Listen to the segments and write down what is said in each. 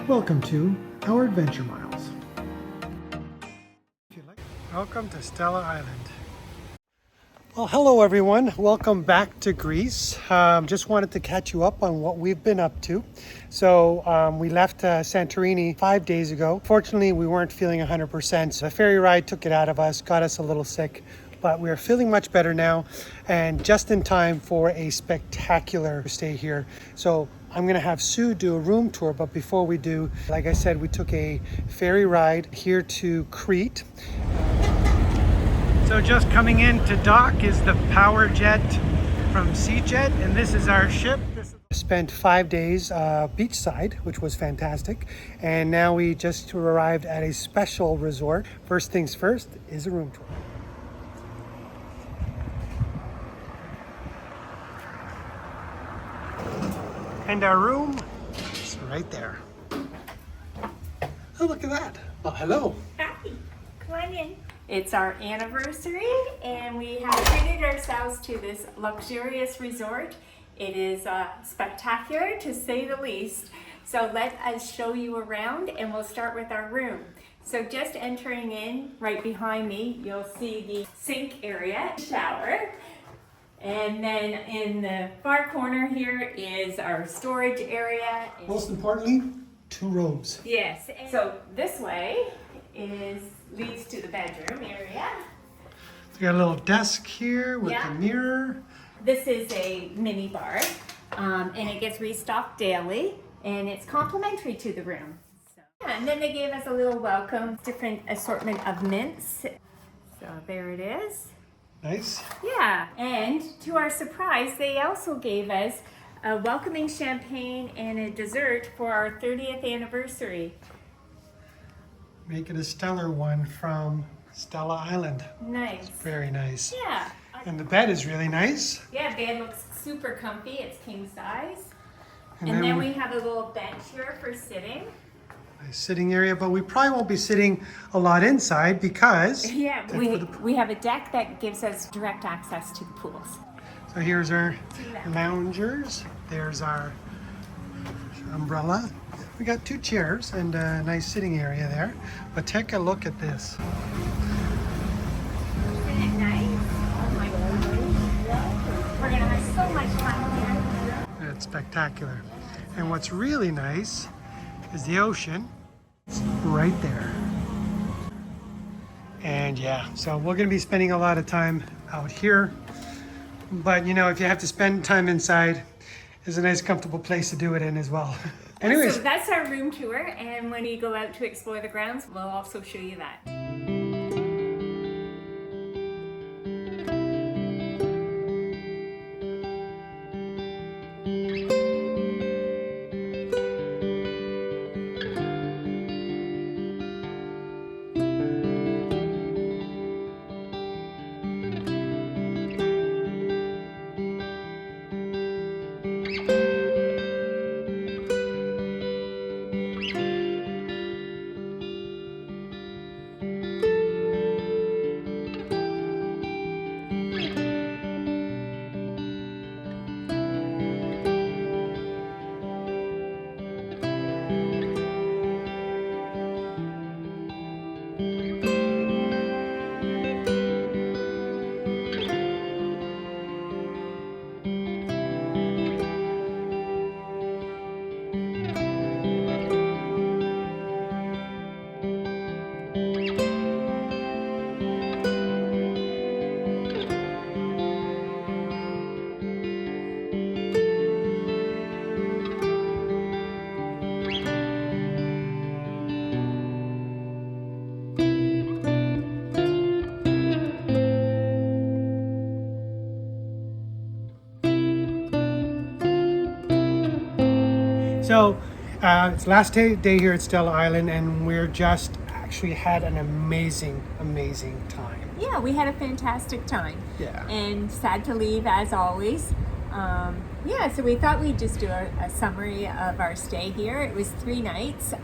Welcome to our Adventure Miles. Welcome to Stella Island. Well, hello everyone. Welcome back to Greece. Just wanted to catch you up on what we've been up to. So we left Santorini 5 days ago. Fortunately, we weren't feeling 100%. The ferry ride took it out of us, got us a little sick, but we're feeling much better now and just in time for a spectacular stay here. So I'm gonna have Sue do a room tour, but before we do, like I said, we took a ferry ride here to Crete. So just coming into dock is the power jet from SeaJet, and this is our ship. Spent 5 days beachside, which was fantastic, and now we just arrived at a special resort. First things first is a room tour. And our room is right there. Oh, look at that. Oh, hello. Hi, come on in. It's our anniversary and we have treated ourselves to this luxurious resort. It is spectacular to say the least. So let us show you around and we'll start with our room. So just entering in right behind me, you'll see the sink area, shower. And then in the far corner here is our storage area. Most importantly, 2 robes. Yes, so this way leads to the bedroom area. So we got a little desk here with a mirror. This is a mini bar, and it gets restocked daily, and it's complimentary to the room. And then they gave us a little welcome, different assortment of mints. So there it is. Nice. Yeah, and to our surprise, they also gave us a welcoming champagne and a dessert for our 30th anniversary. Make it a stellar one from Stella Island. Nice. Very nice. Yeah. And the bed is really nice. Yeah, bed looks super comfy. It's king size. And then we have a little bench here for sitting. Nice sitting area, but we probably won't be sitting a lot inside because we have a deck that gives us direct access to the pools. So here's our loungers. There's our umbrella. We got 2 chairs and a nice sitting area there. But take a look at this. Isn't it nice? Oh my God. We're gonna have so much fun here. It's spectacular. And what's really nice is the ocean. It's right there. And yeah, so we're gonna be spending a lot of time out here. But you know, if you have to spend time inside, it's a nice comfortable place to do it in as well. Anyways. So that's our room tour, and when we go out to explore the grounds, we'll also show you that. So it's last day here at Stella Island, and we're just actually had an amazing time. Yeah, we had a fantastic time. Yeah. And sad to leave as always. Yeah, so we thought we'd just do a summary of our stay here. It was 3 nights,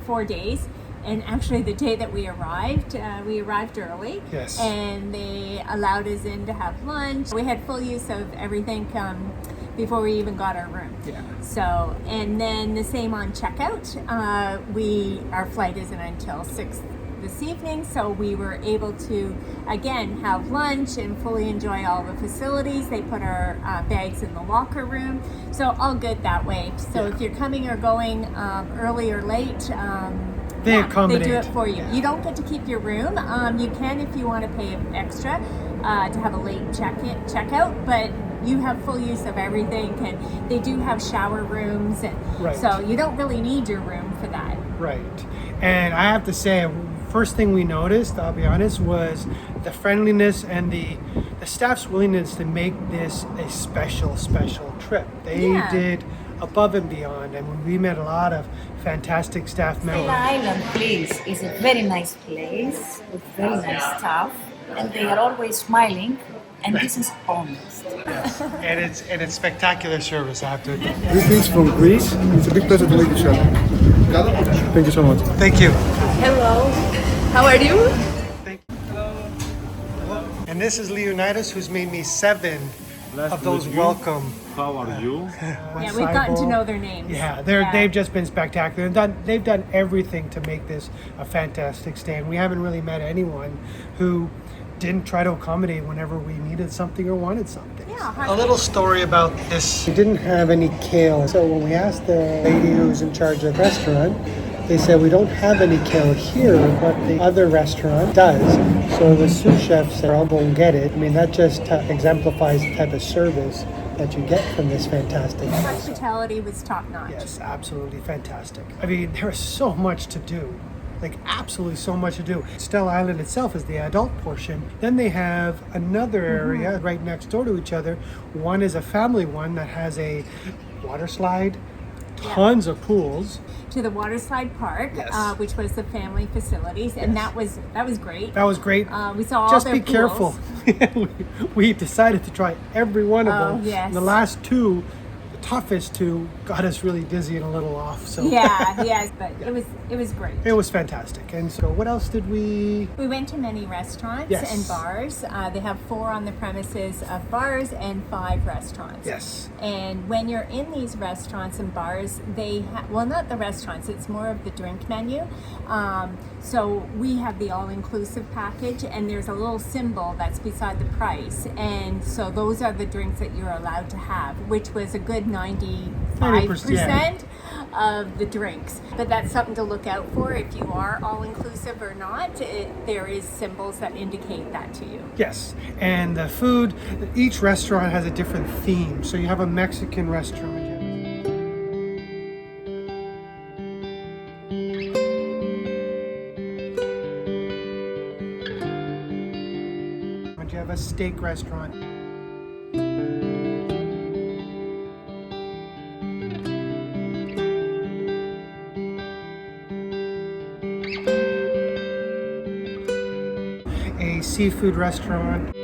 4 days. And actually the day that we arrived early. Yes. And they allowed us in to have lunch. We had full use of everything. before we even got our room. Yeah. So, and then the same on checkout. Our flight isn't until 6 this evening, so we were able to again have lunch and fully enjoy all the facilities. They put our bags in the locker room, so all good that way. So if you're coming or going early or late, they accommodate. They do it for you. You don't get to keep your room. You can if you want to pay extra to have a late checkout, but you have full use of everything, and they do have shower rooms, and so you don't really need your room for that. Right. And I have to say, first thing we noticed, I'll be honest, was the friendliness and the staff's willingness to make this a special trip. They did above and beyond, and we met a lot of fantastic staff members. Stella Island place is a very nice place with very nice staff, and they are always smiling, and this is honest. Yes. and it's spectacular service, I have to admit. Greetings from Greece. It's a big pleasure to meet you, Stella. Thank you so much. Thank you. Hello, how are you? Thank you. And this is Leonidas, who's made me 7 of those welcome. How are you? Yeah, we've gotten to know their names. Yeah, they've just been spectacular. They've done everything to make this a fantastic stay. And we haven't really met anyone who didn't try to accommodate whenever we needed something or wanted something. Yeah, a little story about this. We didn't have any kale. So when we asked the lady who's in charge of the restaurant, they said we don't have any kale here, but the other restaurant does. So the sous chef said, I'll go and get it. I mean, that just exemplifies the type of service that you get from this fantastic house. Hospitality was top notch. Yes, absolutely fantastic. I mean, there is so much to do. Like absolutely so much to do. Stella Island itself is the adult portion. Then they have another area right next door to each other. One is a family one that has a water slide, tons of pools. To the water slide park, which was the family facilities, and that was great. That was great. We saw all Just their be pools. careful. we decided to try every one of them. Yes. And the last 2, the toughest 2, got us really dizzy and a little off. So yes, but it was great. It was fantastic. And so what else did we? We went to many restaurants and bars. They have 4 on the premises of bars and 5 restaurants. Yes. And when you're in these restaurants and bars, they well, not the restaurants, it's more of the drink menu. So we have the all-inclusive package, and there's a little symbol that's beside the price. And so those are the drinks that you're allowed to have, which was a good 95% of the drinks. But that's something to look out for if you are all-inclusive or not. There is symbols that indicate that to you. Yes, and the food, each restaurant has a different theme. So you have a Mexican restaurant. You have a steak restaurant. A seafood restaurant.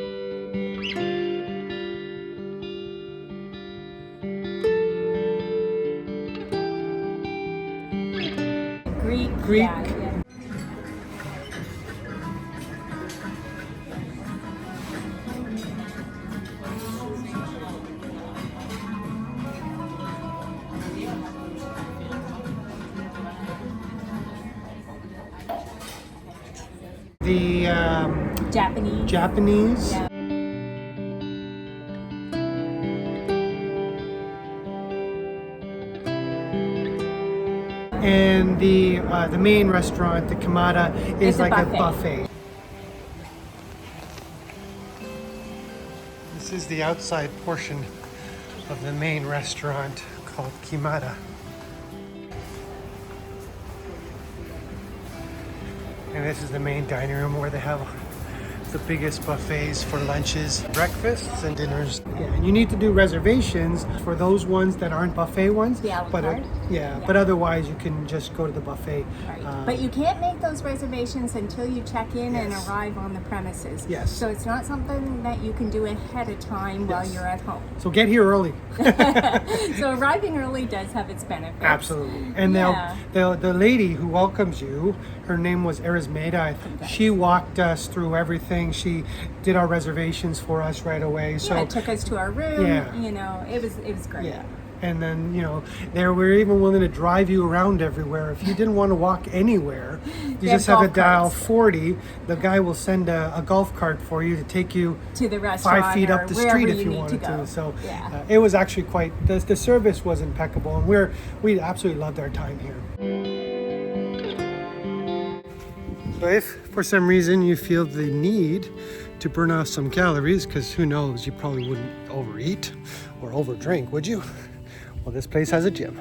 Greek. Yeah. The Japanese. Yeah. And the main restaurant, the Kamada, is It's a like a buffet. buffet. This is the outside portion of the main restaurant called Kimada. And this is the main dining room where they have the biggest buffets for lunches, breakfasts, and dinners. Yeah, and you need to do reservations for those ones that aren't buffet ones. The a la but carte? but otherwise you can just go to the buffet. Right. But you can't make those reservations until you check in and Yes. arrive on the premises. Yes. So it's not something that you can do ahead of time while you're at home. So get here early. So arriving early does have its benefits. Absolutely. And Yeah. the lady who welcomes you, her name was Erismeda. She walked us through everything everything. She did our reservations for us right away. So Yeah, it took us to our room. Yeah. You know, it was great. yeah. And then, you know, they were even willing to drive you around everywhere. If you didn't want to walk anywhere, you They just have have to golf dial carts. 40. The guy will send a golf cart for you to take you To the restaurant 5 feet or up the wherever street if you need wanted to. Go. So Yeah. it was actually quite, the service was impeccable. And we absolutely loved our time here. So if for some reason you feel the need to burn off some calories, because who knows, you probably wouldn't overeat or overdrink, would you? Well, this place has a gym.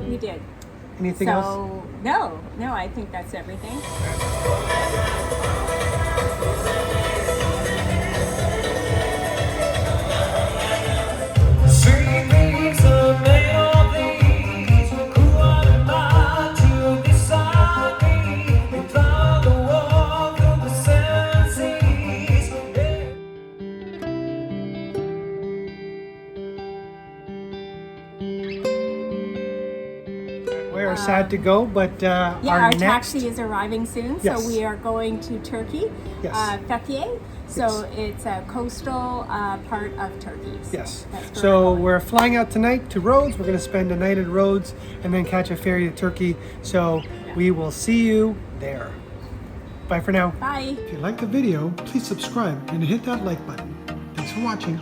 We did. Anything so else? no, I think that's everything. We are sad to go, but Yeah, our next, taxi is arriving soon, Yes. so we are going to Turkey, Yes. Fethiye. So it's a coastal part of Turkey. Yes. That's where So we're going. we're flying out tonight to Rhodes. We're going to spend a night at Rhodes and then catch a ferry to Turkey. So we will see you there. Bye for now. Bye. If you liked the video, please subscribe and hit that like button. Thanks for watching.